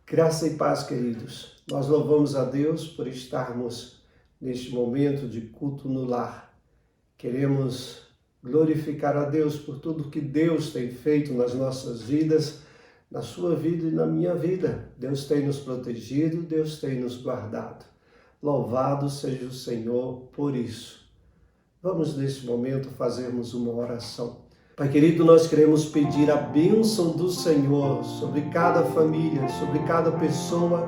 Graça e paz, queridos. Nós louvamos a Deus por estarmos neste momento de culto no lar. Queremos glorificar a Deus por tudo que Deus tem feito nas nossas vidas, na sua vida e na minha vida. Deus tem nos protegido, Deus tem nos guardado. Louvado seja o Senhor por isso. Vamos neste momento fazermos uma oração. Pai querido, nós queremos pedir a bênção do Senhor sobre cada família, sobre cada pessoa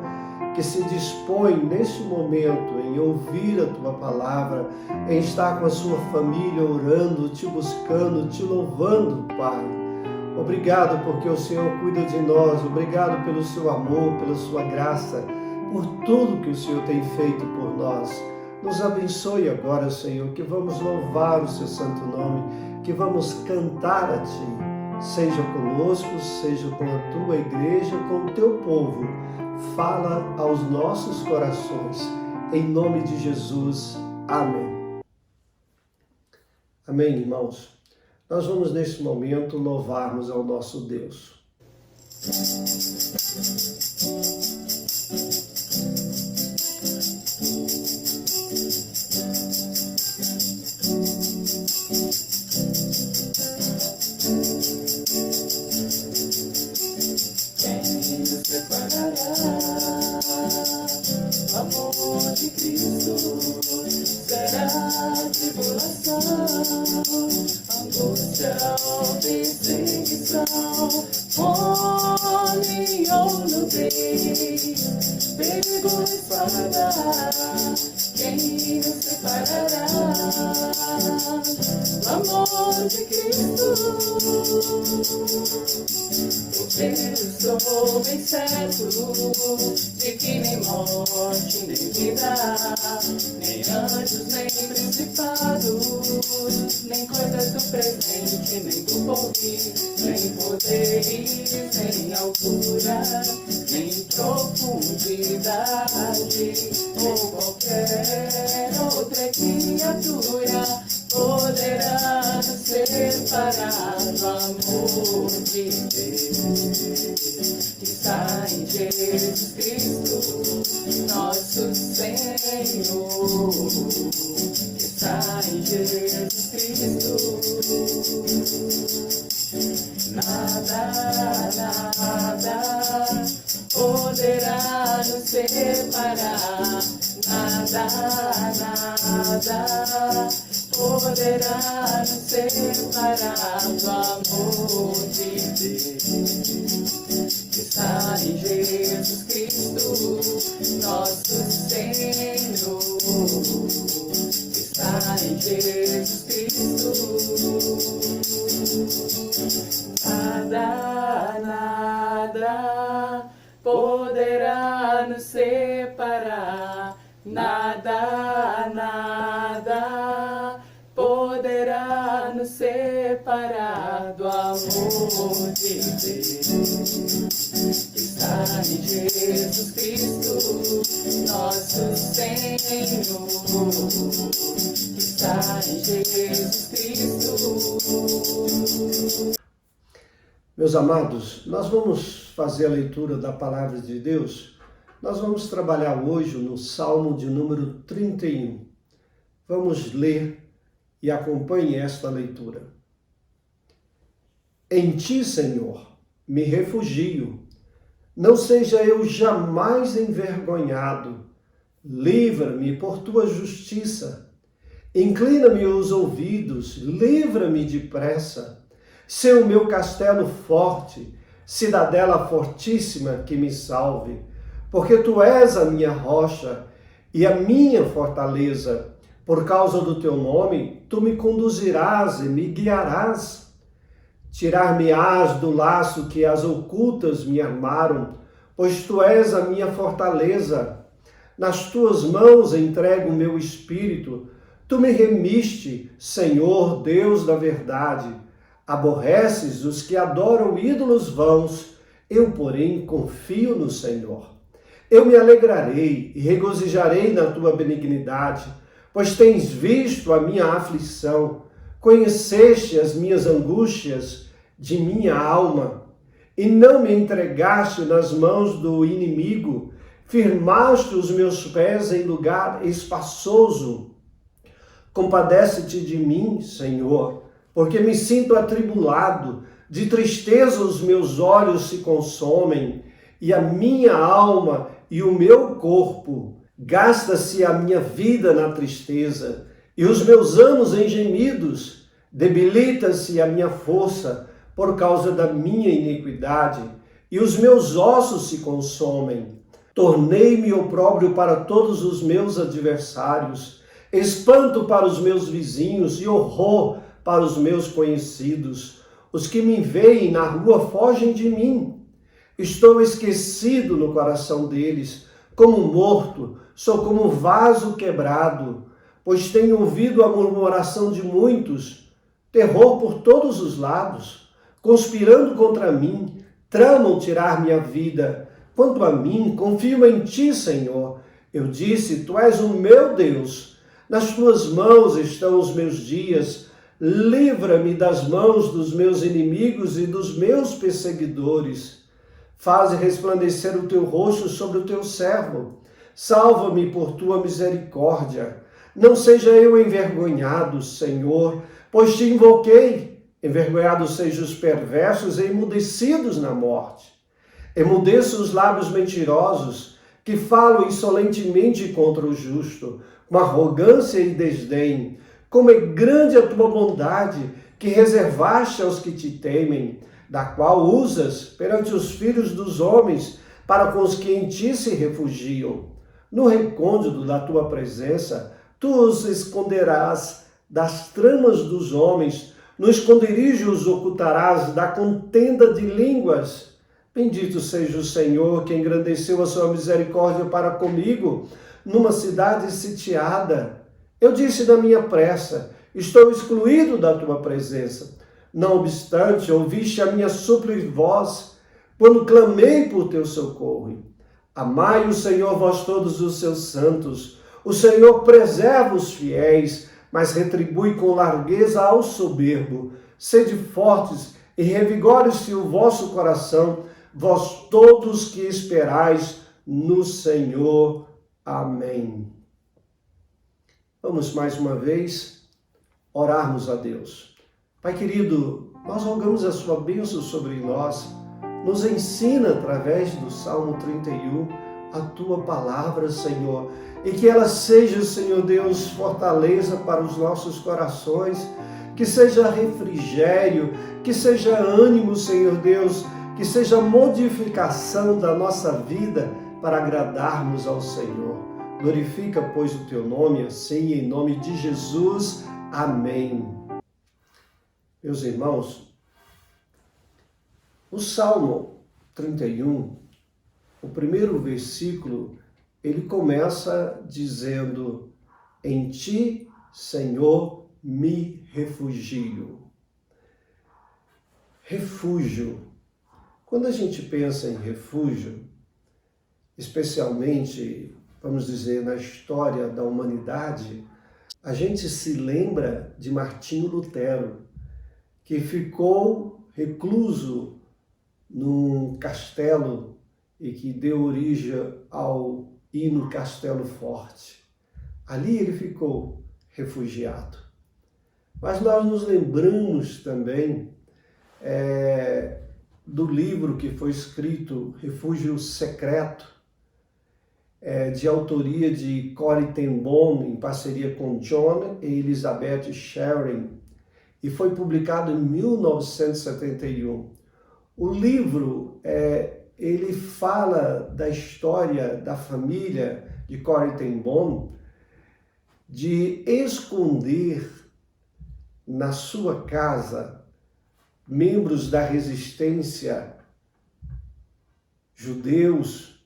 que se dispõe neste momento em ouvir a Tua palavra, em estar com a sua família orando, Te buscando, Te louvando, Pai. Obrigado porque o Senhor cuida de nós, obrigado pelo Seu amor, pela Sua graça, por tudo que o Senhor tem feito por nós. Nos abençoe agora, Senhor, que vamos louvar o Seu santo nome, que vamos cantar a Ti. Seja conosco, seja com a Tua igreja, com o Teu povo. Fala aos nossos corações. Em nome de Jesus. Amém. Amém, irmãos. Nós vamos, neste momento, louvarmos ao nosso Deus. Amor de Cristo será tribulação, angústia ou perseguição, fome ou nudez, perigo e espada, quem nos separará do amor de Cristo? Porque eu estou bem certo de que nem morte, nem vida, nem anjos, nem principados, nem coisas do presente, nem do porvir, nem poderes, nem altura, nem profundidade, ou qualquer outra criatura poderá nos separar do amor de Deus que está em Jesus Cristo, nosso Senhor, que está em Jesus Cristo. Nada poderá nos separar, nada poderá nos separar do amor de Deus que está em Jesus Cristo, nosso Senhor, que está em Jesus Cristo. Nada poderá nos separar, nada poderá nos separar do amor de Deus que está em Jesus Cristo, nosso Senhor, que está em Jesus Cristo. Meus amados, nós vamos fazer a leitura da palavra de Deus. Nós vamos trabalhar hoje no Salmo de número 31. Vamos ler e acompanhe esta leitura. Em Ti, Senhor, me refugio. Não seja eu jamais envergonhado. Livra-me por Tua justiça. Inclina-me os ouvidos, livra-me depressa. Sê o meu castelo forte, cidadela fortíssima que me salve, porque Tu és a minha rocha e a minha fortaleza. Por causa do Teu nome, Tu me conduzirás e me guiarás. Tirar-me-ás do laço que as ocultas me armaram, pois Tu és a minha fortaleza. Nas Tuas mãos entrego o meu espírito. Tu me remiste, Senhor, Deus da verdade. Aborreces os que adoram ídolos vãos, eu, porém, confio no Senhor. Eu me alegrarei e regozijarei na Tua benignidade, pois tens visto a minha aflição, conheceste as minhas angústias de minha alma. e não me entregaste nas mãos do inimigo, firmaste os meus pés em lugar espaçoso. Compadece-te de mim, Senhor, porque me sinto atribulado, de tristeza os meus olhos se consomem, e a minha alma e o meu corpo, gasta-se a minha vida na tristeza, e os meus anos em gemidos, debilita-se a minha força por causa da minha iniquidade, e os meus ossos se consomem. Tornei-me opróbrio para todos os meus adversários, espanto para os meus vizinhos e horror para os meus conhecidos. Os que me veem na rua fogem de mim. Estou esquecido no coração deles, como morto, sou como vaso quebrado, pois tenho ouvido a murmuração de muitos, terror por todos os lados, conspirando contra mim, tramam tirar minha vida. Quanto a mim, confio em ti, Senhor. Eu disse, tu és o meu Deus. Nas tuas mãos estão os meus dias. Livra-me das mãos dos meus inimigos e dos meus perseguidores. Faze resplandecer o teu rosto sobre o teu servo. Salva-me por tua misericórdia. Não seja eu envergonhado, Senhor, pois te invoquei. Envergonhados sejam os perversos e emudecidos na morte. Emudeço os lábios mentirosos, que falam insolentemente contra o justo, com arrogância e desdém. Como é grande a tua bondade, que reservaste aos que te temem, da qual usas perante os filhos dos homens, para com os que em ti se refugiam. No recôndito da tua presença, tu os esconderás das tramas dos homens, no esconderijo os ocultarás da contenda de línguas. Bendito seja o Senhor, que engrandeceu a sua misericórdia para comigo, numa cidade sitiada. Eu disse na minha pressa, estou excluído da tua presença. Não obstante, ouviste a minha súplica voz, quando clamei por teu socorro. Amai o Senhor, vós todos os seus santos. O Senhor preserva os fiéis, mas retribui com largueza ao soberbo. Sede fortes e revigore-se o vosso coração, vós todos que esperais no Senhor. Amém. Vamos mais uma vez orarmos a Deus. Pai querido, nós rogamos a sua bênção sobre nós. Nos ensina através do Salmo 31 a tua palavra, Senhor, e que ela seja, Senhor Deus, fortaleza para os nossos corações, que seja refrigério, que seja ânimo, Senhor Deus, que seja modificação da nossa vida para agradarmos ao Senhor. Glorifica, pois, o teu nome, assim, em nome de Jesus. Amém. Meus irmãos, o Salmo 31, o primeiro versículo, ele começa dizendo, em ti, Senhor, me refugio. Refúgio. Quando a gente pensa em refúgio, especialmente, vamos dizer, na história da humanidade, a gente se lembra de Martinho Lutero, que ficou recluso num castelo e que deu origem ao hino Castelo Forte. Ali ele ficou refugiado. Mas nós nos lembramos também do livro que foi escrito, Refúgio Secreto, de autoria de Corrie ten Boom, em parceria com John e Elizabeth Sharon, e foi publicado em 1971. O livro, ele fala da história da família de Corrie ten Boom, de esconder na sua casa membros da resistência judeus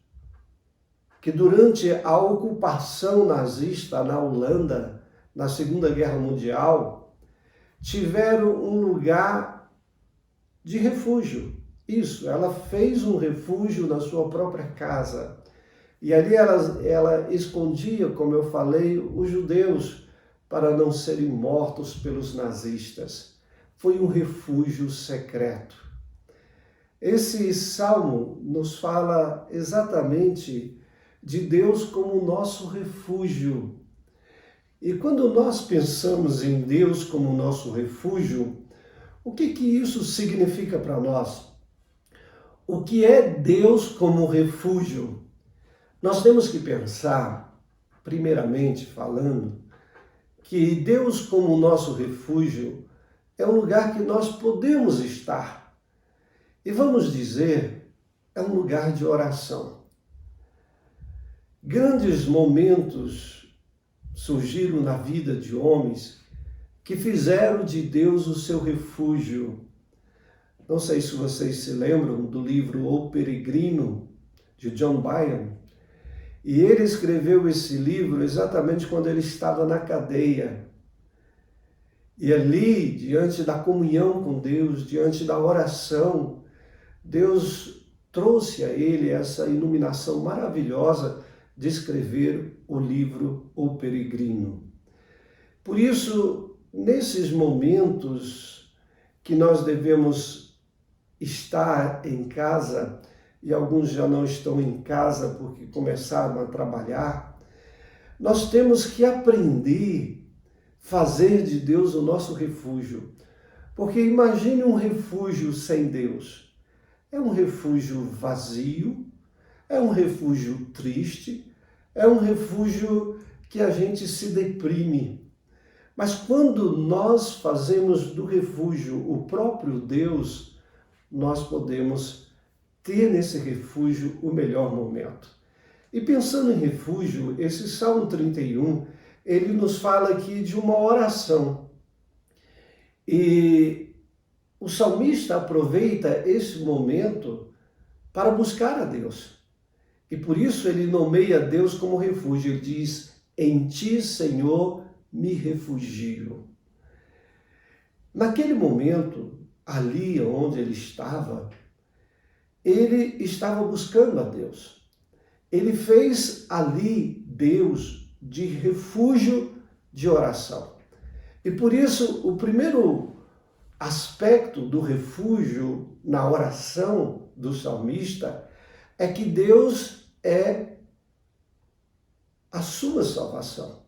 que durante a ocupação nazista na Holanda, na Segunda Guerra Mundial, tiveram um lugar de refúgio. Isso, ela fez um refúgio na sua própria casa. E ali ela escondia, como eu falei, os judeus para não serem mortos pelos nazistas. Foi um refúgio secreto. Esse salmo nos fala exatamente de Deus como nosso refúgio. E quando nós pensamos em Deus como nosso refúgio, o que isso significa para nós? O que é Deus como refúgio? Nós temos que pensar, primeiramente falando, que Deus como nosso refúgio é um lugar que nós podemos estar. E vamos dizer, é um lugar de oração. Grandes momentos surgiram na vida de homens que fizeram de Deus o seu refúgio. Não sei se vocês se lembram do livro O Peregrino, de John Bunyan. E ele escreveu esse livro exatamente quando ele estava na cadeia. E ali, diante da comunhão com Deus, diante da oração, Deus trouxe a ele essa iluminação maravilhosa de escrever o livro O Peregrino. Por isso, nesses momentos que nós devemos estar em casa, e alguns já não estão em casa porque começaram a trabalhar, nós temos que aprender a fazer de Deus o nosso refúgio. Porque imagine um refúgio sem Deus. É um refúgio vazio, é um refúgio triste, é um refúgio que a gente se deprime. Mas quando nós fazemos do refúgio o próprio Deus, nós podemos ter nesse refúgio o melhor momento. E pensando em refúgio, esse Salmo 31, ele nos fala aqui de uma oração. E o salmista aproveita esse momento para buscar a Deus. E por isso ele nomeia Deus como refúgio. Ele diz, em ti, Senhor, me refugio. Naquele momento, ali onde ele estava buscando a Deus. Ele fez ali Deus de refúgio de oração. E por isso, o primeiro aspecto do refúgio na oração do salmista é que Deus é a sua salvação.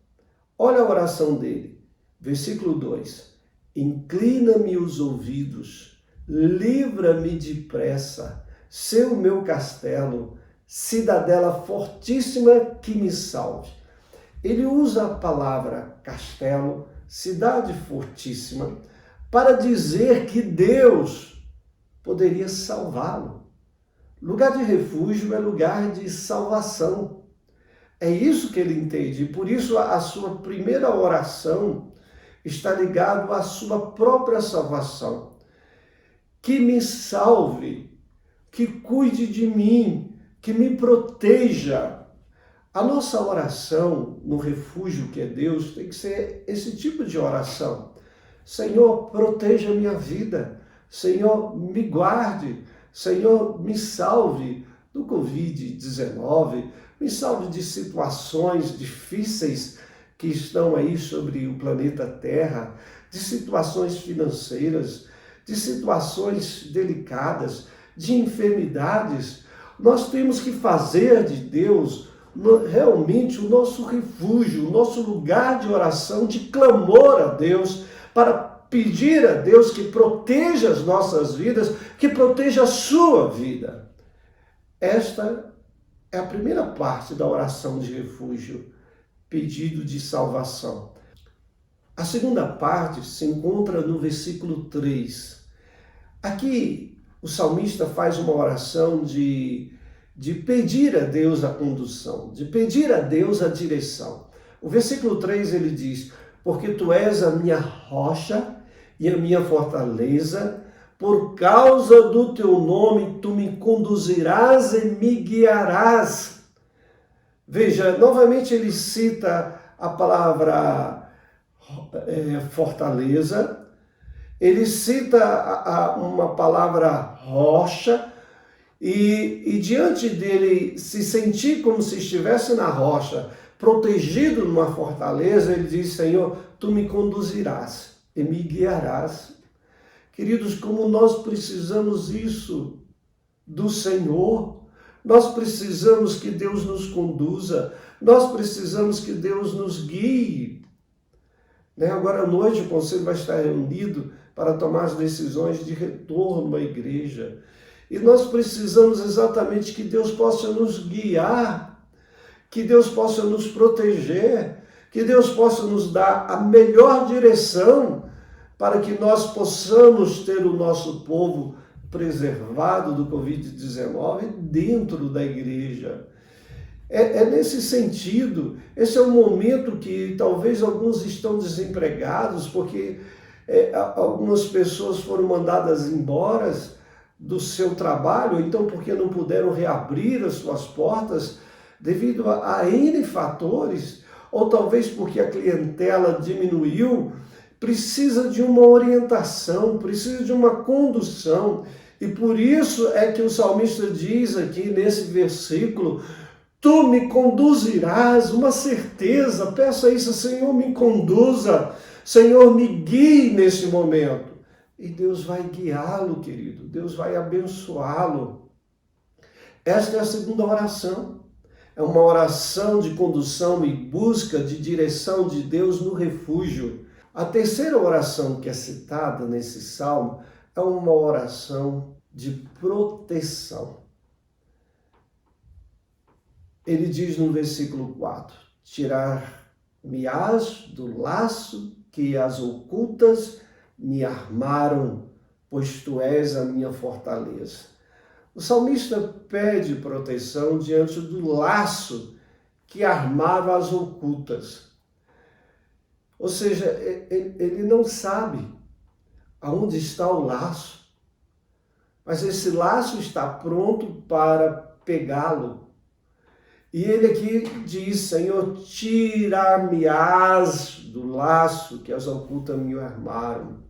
Olha a oração dele, versículo 2. Inclina-me os ouvidos, livra-me depressa, sê o meu castelo, cidadela fortíssima que me salve. Ele usa a palavra castelo, cidade fortíssima, para dizer que Deus poderia salvá-lo. Lugar de refúgio é lugar de salvação. É isso que ele entende. E por isso a sua primeira oração está ligada à sua própria salvação. Que me salve, que cuide de mim, que me proteja. A nossa oração no refúgio que é Deus tem que ser esse tipo de oração. Senhor, proteja a minha vida. Senhor, me guarde. Senhor, me salve do Covid-19. Me salve de situações difíceis que estão aí sobre o planeta Terra, de situações financeiras, de situações delicadas, de enfermidades. Nós temos que fazer de Deus realmente o nosso refúgio, o nosso lugar de oração, de clamor a Deus, para pedir a Deus que proteja as nossas vidas, que proteja a sua vida. Esta é a primeira parte da oração de refúgio, pedido de salvação. A segunda parte se encontra no versículo 3. Aqui o salmista faz uma oração de pedir a Deus a condução, de pedir a Deus a direção. O versículo 3 ele diz, porque tu és a minha rocha e a minha fortaleza, por causa do teu nome tu me conduzirás e me guiarás. Veja, novamente ele cita a palavra fortaleza, ele cita uma palavra rocha, e diante dele se sentir como se estivesse na rocha, protegido numa fortaleza, ele diz, Senhor, tu me conduzirás e me guiarás. Queridos, como nós precisamos isso do Senhor. Nós precisamos que Deus nos conduza, nós precisamos que Deus nos guie. Agora à noite o conselho vai estar reunido para tomar as decisões de retorno à igreja. E nós precisamos exatamente que Deus possa nos guiar, que Deus possa nos proteger, que Deus possa nos dar a melhor direção para que nós possamos ter o nosso povo preservado do Covid-19 dentro da igreja. É nesse sentido, esse é um momento que talvez alguns estão desempregados, porque algumas pessoas foram mandadas embora do seu trabalho, então porque não puderam reabrir as suas portas devido a N fatores, ou talvez porque a clientela diminuiu, precisa de uma orientação, precisa de uma condução. E por isso é que o salmista diz aqui nesse versículo: tu me conduzirás, uma certeza, peça isso, Senhor, me conduza, Senhor, me guie nesse momento. E Deus vai guiá-lo, querido, Deus vai abençoá-lo. Esta é a segunda oração. É uma oração de condução e busca de direção de Deus no refúgio. A terceira oração que é citada nesse salmo é uma oração de proteção. Ele diz no versículo 4, tirar-me-ás do laço que as ocultas me armaram, pois tu és a minha fortaleza. O salmista pede proteção diante do laço que armava as ocultas. Ou seja, ele não sabe aonde está o laço, mas esse laço está pronto para pegá-lo. E ele aqui diz: Senhor, tirar-me-ás do laço que as ocultas me armaram.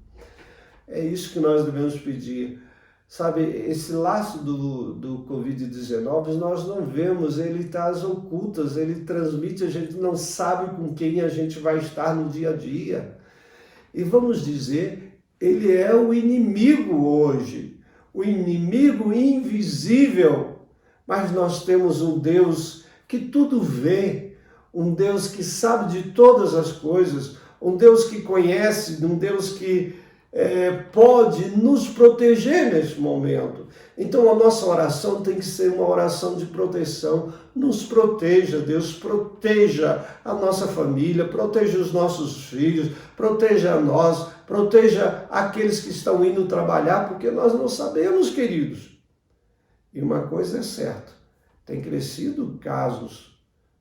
É isso que nós devemos pedir. Sabe, esse laço do Covid-19, nós não vemos, ele está às ocultas, ele transmite, a gente não sabe com quem a gente vai estar no dia a dia. E vamos dizer, ele é o inimigo hoje, o inimigo invisível, mas nós temos um Deus que tudo vê, um Deus que sabe de todas as coisas, um Deus que conhece, um Deus que pode nos proteger nesse momento. Então a nossa oração tem que ser uma oração de proteção. Nos proteja, Deus, proteja a nossa família, proteja os nossos filhos, proteja a nós, proteja aqueles que estão indo trabalhar, porque nós não sabemos, queridos. E uma coisa é certa, tem crescido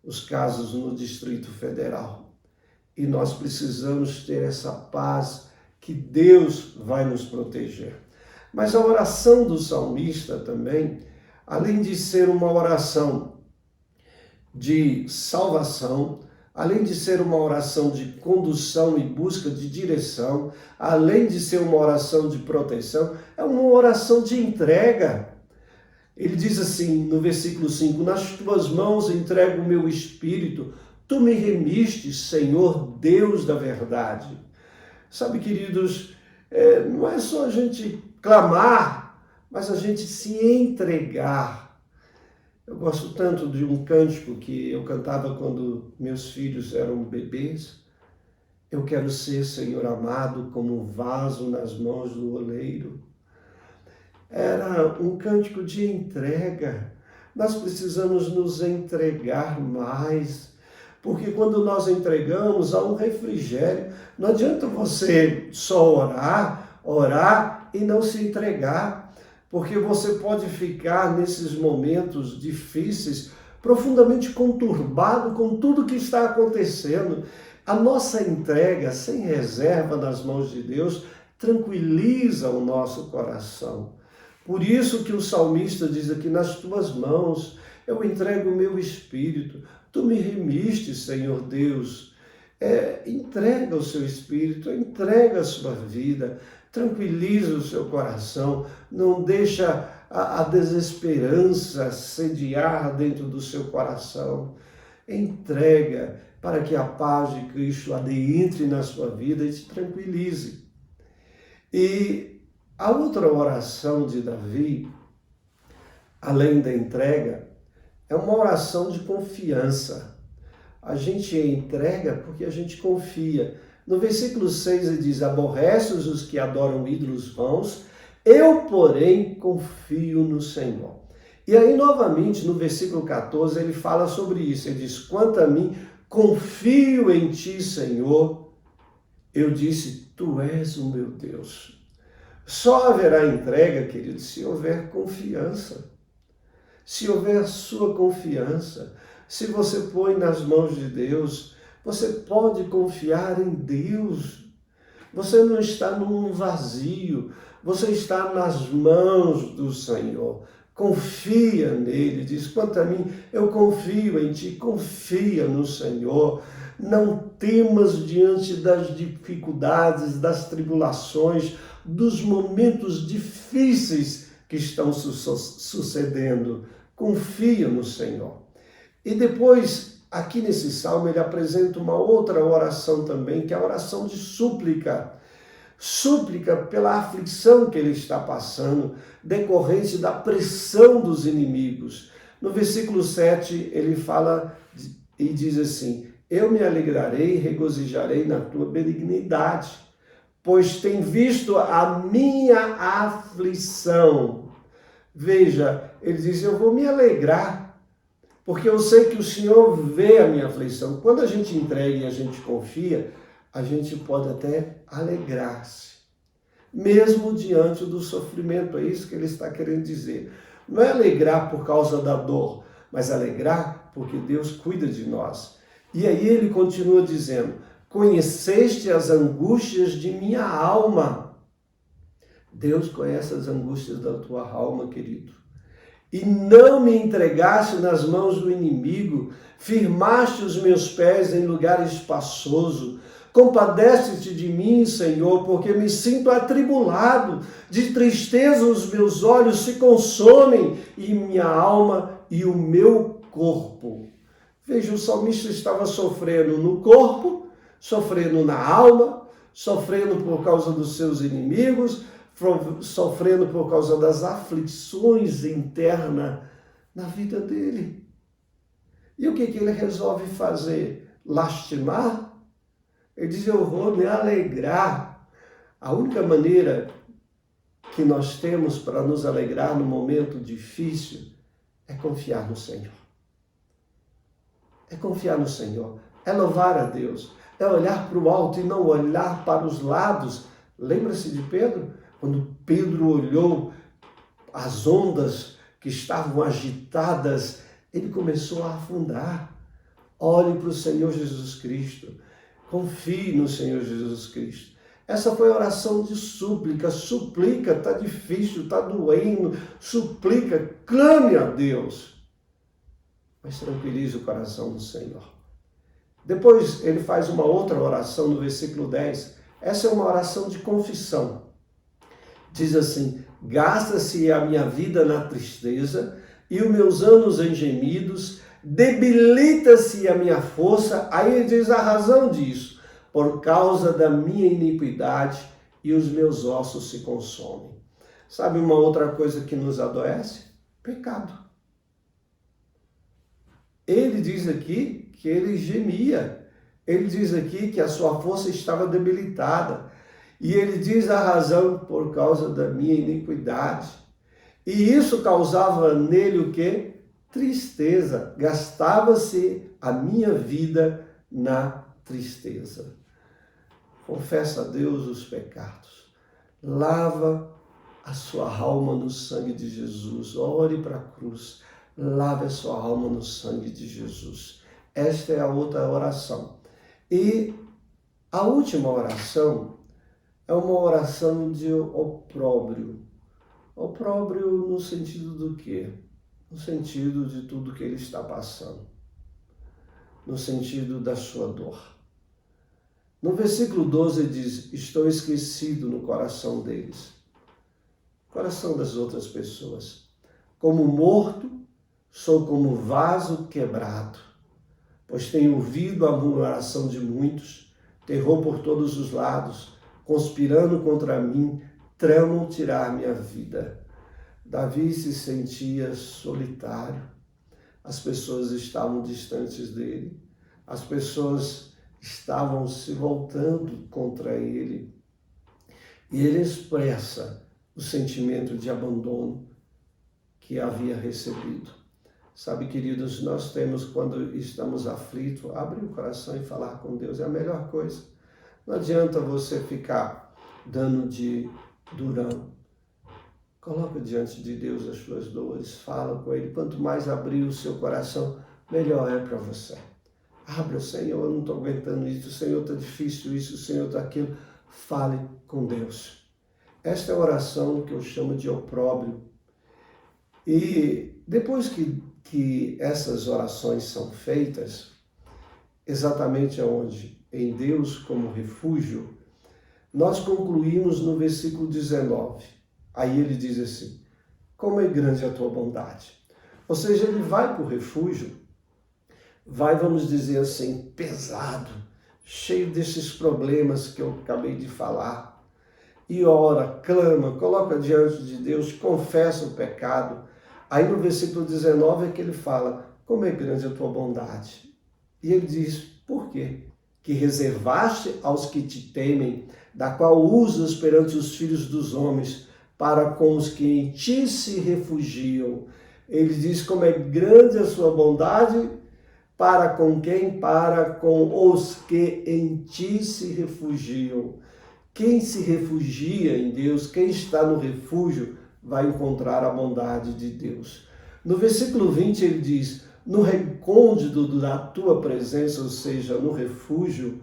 os casos no Distrito Federal. E nós precisamos ter essa paz que Deus vai nos proteger. Mas a oração do salmista também, além de ser uma oração de salvação, além de ser uma oração de condução e busca de direção, além de ser uma oração de proteção, é uma oração de entrega. Ele diz assim no versículo 5, nas tuas mãos entrego o meu espírito, tu me remiste, Senhor, Deus da verdade. Sabe, queridos, não é só a gente clamar, mas a gente se entregar. Eu gosto tanto de um cântico que eu cantava quando meus filhos eram bebês. Eu quero ser, Senhor amado, como um vaso nas mãos do oleiro. Era um cântico de entrega. Nós precisamos nos entregar mais. Porque quando nós entregamos, há um refrigério. Não adianta você só orar e não se entregar. Porque você pode ficar nesses momentos difíceis, profundamente conturbado com tudo que está acontecendo. A nossa entrega, sem reserva nas mãos de Deus, tranquiliza o nosso coração. Por isso que o salmista diz aqui, nas tuas mãos eu entrego o meu espírito. Tu me remiste, Senhor Deus. Entrega o seu espírito, entrega a sua vida, tranquiliza o seu coração, não deixa a desesperança sediar dentro do seu coração. Entrega para que a paz de Cristo adentre na sua vida e te tranquilize. E a outra oração de Davi além da entrega, é uma oração de confiança. A gente entrega porque a gente confia. No versículo 6 ele diz: aborrece os que adoram ídolos vãos, eu, porém, confio no Senhor. E aí, novamente, no versículo 14, ele fala sobre isso. Ele diz: quanto a mim, confio em ti, Senhor. Eu disse: tu és o meu Deus. Só haverá entrega, querido, se houver confiança. Se houver sua confiança, se você põe nas mãos de Deus, você pode confiar em Deus. Você não está num vazio, você está nas mãos do Senhor. Confia nele, diz: quanto a mim, eu confio em ti, confia no Senhor. Não temas diante das dificuldades, das tribulações, dos momentos difíceis que estão sucedendo. Confia no Senhor. E depois, aqui nesse salmo, ele apresenta uma outra oração também, que é a oração de súplica. Súplica pela aflição que ele está passando, decorrente da pressão dos inimigos. No versículo 7, ele fala e diz assim: eu me alegrarei e regozijarei na tua benignidade, pois tem visto a minha aflição. Veja, ele diz: eu vou me alegrar, porque eu sei que o Senhor vê a minha aflição. Quando a gente entrega e a gente confia, a gente pode até alegrar-se, mesmo diante do sofrimento. É isso que ele está querendo dizer. Não é alegrar por causa da dor, mas alegrar porque Deus cuida de nós. E aí ele continua dizendo: conheceste as angústias de minha alma. Deus conhece as angústias da tua alma, querido. E não me entregaste nas mãos do inimigo, firmaste os meus pés em lugar espaçoso. Compadece-te de mim, Senhor, porque me sinto atribulado. De tristeza os meus olhos se consomem, e minha alma e o meu corpo. Veja, o salmista estava sofrendo no corpo, sofrendo na alma, sofrendo por causa dos seus inimigos, sofrendo por causa das aflições internas na vida dele. E o que ele resolve fazer? Lastimar? Ele diz: eu vou me alegrar. A única maneira que nós temos para nos alegrar no momento difícil é confiar no Senhor. É confiar no Senhor, é louvar a Deus, é olhar para o alto e não olhar para os lados. Lembra-se de Pedro? Quando Pedro olhou as ondas que estavam agitadas, ele começou a afundar. Olhe para o Senhor Jesus Cristo. Confie no Senhor Jesus Cristo. Essa foi a oração de súplica. Suplica, está difícil, está doendo. Suplica, clame a Deus. Mas tranquilize o coração do Senhor. Depois ele faz uma outra oração no versículo 10. Essa é uma oração de confissão. Diz assim: gasta-se a minha vida na tristeza e os meus anos em gemidos, debilita-se a minha força. Aí ele diz a razão disso: por causa da minha iniquidade e os meus ossos se consomem. Sabe uma outra coisa que nos adoece? Pecado. Ele diz aqui que ele gemia. Ele diz aqui que a sua força estava debilitada. E ele diz a razão: por causa da minha iniquidade. E isso causava nele o quê? Tristeza. Gastava-se a minha vida na tristeza. Confessa a Deus os pecados. Lava a sua alma no sangue de Jesus. Ore para a cruz. Lave a sua alma no sangue de Jesus. Esta é a outra oração. E a última oração é uma oração de opróbrio. Opróbrio no sentido do quê? No sentido de tudo que ele está passando. No sentido da sua dor. No versículo 12 diz: estou esquecido no coração deles. Coração das outras pessoas. Como morto, sou como vaso quebrado, pois tenho ouvido a murmuração de muitos, terror por todos os lados, conspirando contra mim, tramam tirar minha vida. Davi se sentia solitário. As pessoas estavam distantes dele. As pessoas estavam se voltando contra ele. E ele expressa o sentimento de abandono que havia recebido. Sabe, queridos, nós temos, quando estamos aflitos, abrir o coração e falar com Deus é a melhor coisa. Não adianta você ficar dando de durão. Coloca diante de Deus as suas dores, fala com Ele. Quanto mais abrir o seu coração, melhor é para você. Abra, Senhor, eu não estou aguentando isso, Senhor, está difícil isso, Senhor, está aquilo. Fale com Deus. Esta é a oração que eu chamo de opróbrio. E depois que essas orações são feitas, exatamente aonde? Em Deus como refúgio, nós concluímos no versículo 19. Aí ele diz assim: como é grande a tua bondade. Ou seja, ele vai para o refúgio, vai, vamos dizer assim, pesado, cheio desses problemas que eu acabei de falar, e ora, clama, coloca diante de Deus, confessa o pecado. Aí no versículo 19 é que ele fala: como é grande a tua bondade. E ele diz: por quê? Que reservaste aos que te temem, da qual usas perante os filhos dos homens, para com os que em ti se refugiam. Ele diz como é grande a sua bondade, para com quem? Para com os que em ti se refugiam. Quem se refugia em Deus, quem está no refúgio, vai encontrar a bondade de Deus. No versículo 20 ele diz: no recôndito da tua presença, ou seja, no refúgio,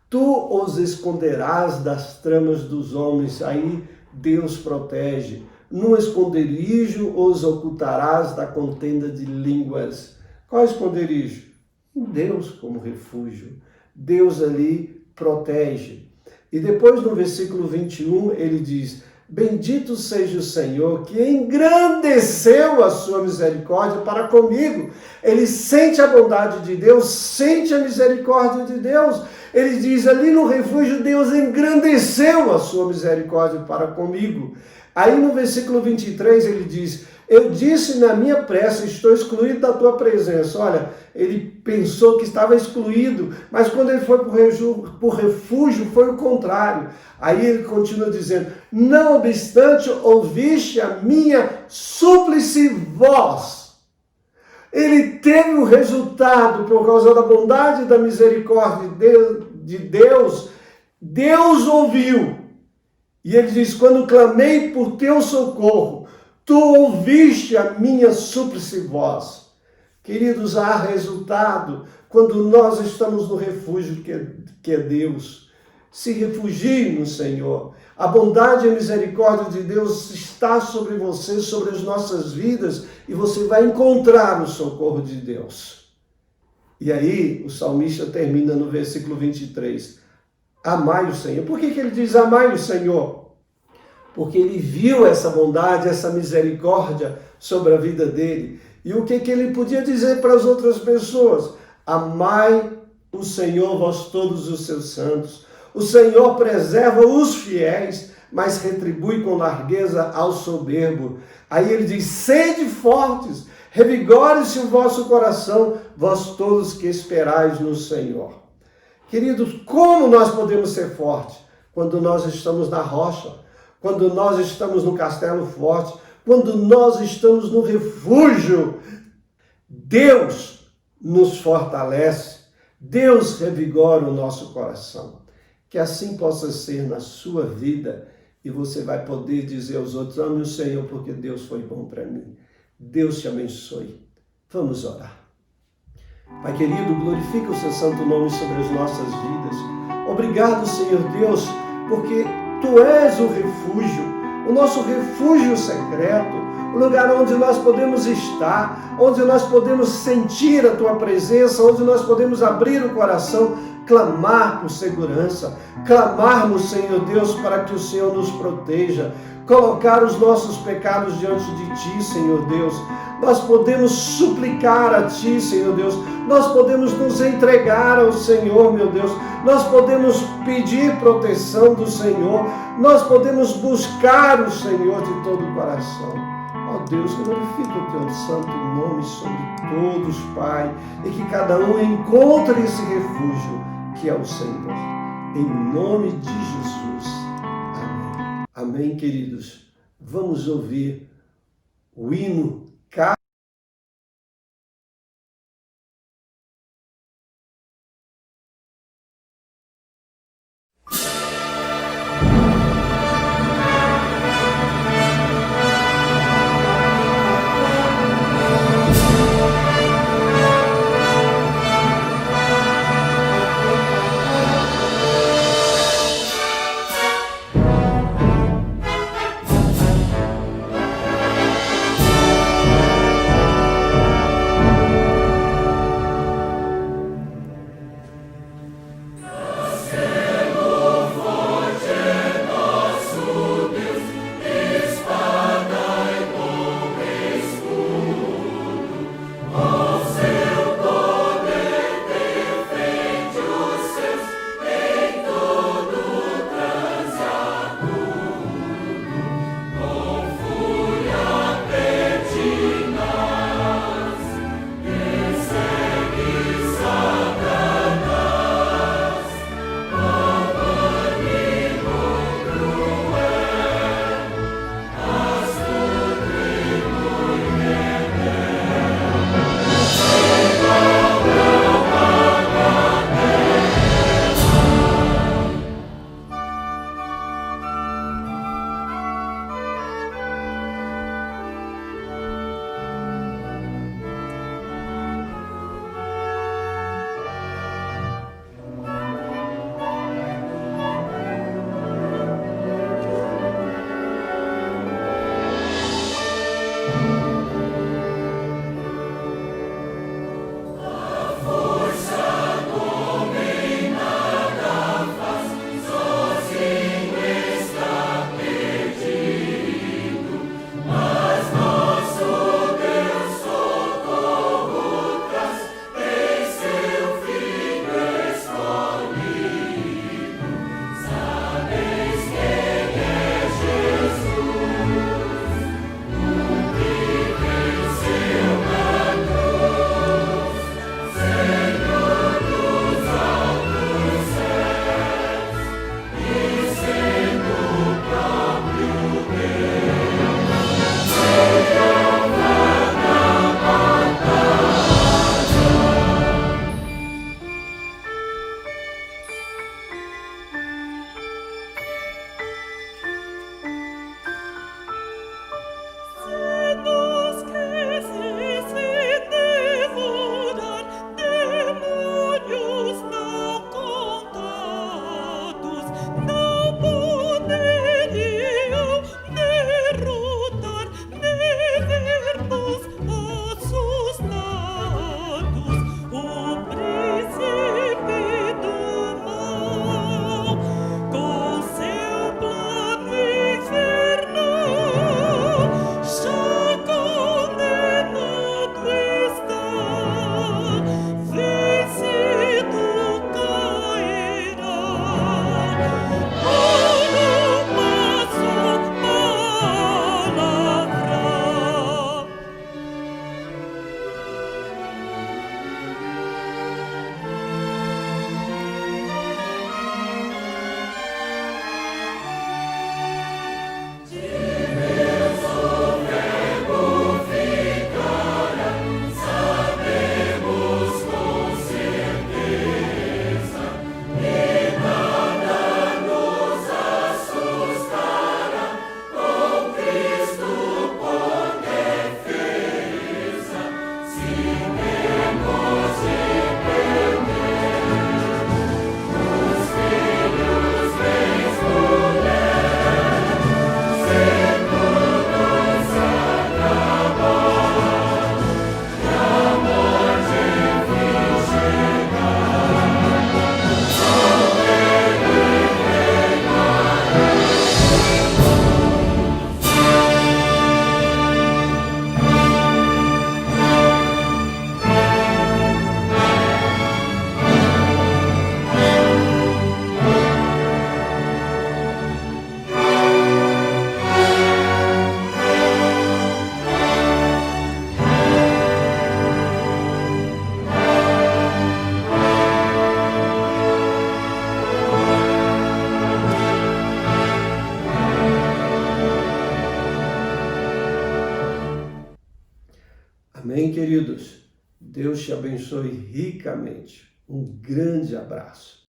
tu os esconderás das tramas dos homens. Aí Deus protege. No esconderijo os ocultarás da contenda de línguas. Qual esconderijo? Deus como refúgio. Deus ali protege. E depois no versículo 21 ele diz: bendito seja o Senhor que engrandeceu a sua misericórdia para comigo. Ele sente a bondade de Deus, sente a misericórdia de Deus. Ele diz ali no refúgio: Deus engrandeceu a sua misericórdia para comigo. Aí no versículo 23 ele diz: eu disse na minha pressa, estou excluído da tua presença. Olha, ele pensou que estava excluído, mas quando ele foi para o refúgio, foi o contrário. Aí ele continua dizendo: não obstante, ouviste a minha súplice voz. Ele teve o resultado por causa da bondade e da misericórdia de Deus. Deus ouviu. E ele diz: quando clamei por teu socorro, tu ouviste a minha súplice voz. Queridos, há resultado quando nós estamos no refúgio que é Deus. Se refugie no Senhor. A bondade e a misericórdia de Deus está sobre você, sobre as nossas vidas, e você vai encontrar o socorro de Deus. E aí o salmista termina no versículo 23. Amai o Senhor. Por que ele diz amai o Senhor? Porque ele viu essa bondade, essa misericórdia sobre a vida dele. E o que ele podia dizer para as outras pessoas? Amai o Senhor, vós todos os seus santos. O Senhor preserva os fiéis, mas retribui com largueza ao soberbo. Aí ele diz: sede fortes, revigore-se o vosso coração, vós todos que esperais no Senhor. Queridos, como nós podemos ser fortes? Quando nós estamos na rocha, quando nós estamos no castelo forte, quando nós estamos no refúgio. Deus nos fortalece, Deus revigora o nosso coração. Que assim possa ser na sua vida e você vai poder dizer aos outros: ame o Senhor porque Deus foi bom para mim. Deus te abençoe. Vamos orar. Pai querido, glorifica o seu santo nome sobre as nossas vidas. Obrigado, Senhor Deus, porque Tu és o refúgio, o nosso refúgio secreto, o lugar onde nós podemos estar, onde nós podemos sentir a Tua presença, onde nós podemos abrir o coração, clamar por segurança, clamarmos, Senhor Deus, para que o Senhor nos proteja, colocar os nossos pecados diante de Ti, Senhor Deus. Nós podemos suplicar a Ti, Senhor Deus. Nós podemos nos entregar ao Senhor, meu Deus. Nós podemos pedir proteção do Senhor. Nós podemos buscar o Senhor de todo o coração. Ó Deus, glorifica o teu santo nome sobre todos, Pai, e que cada um encontre esse refúgio que é o Senhor. Em nome de Jesus. Amém. Amém, queridos. Vamos ouvir o hino Amém, queridos? Deus te abençoe ricamente. Um grande abraço.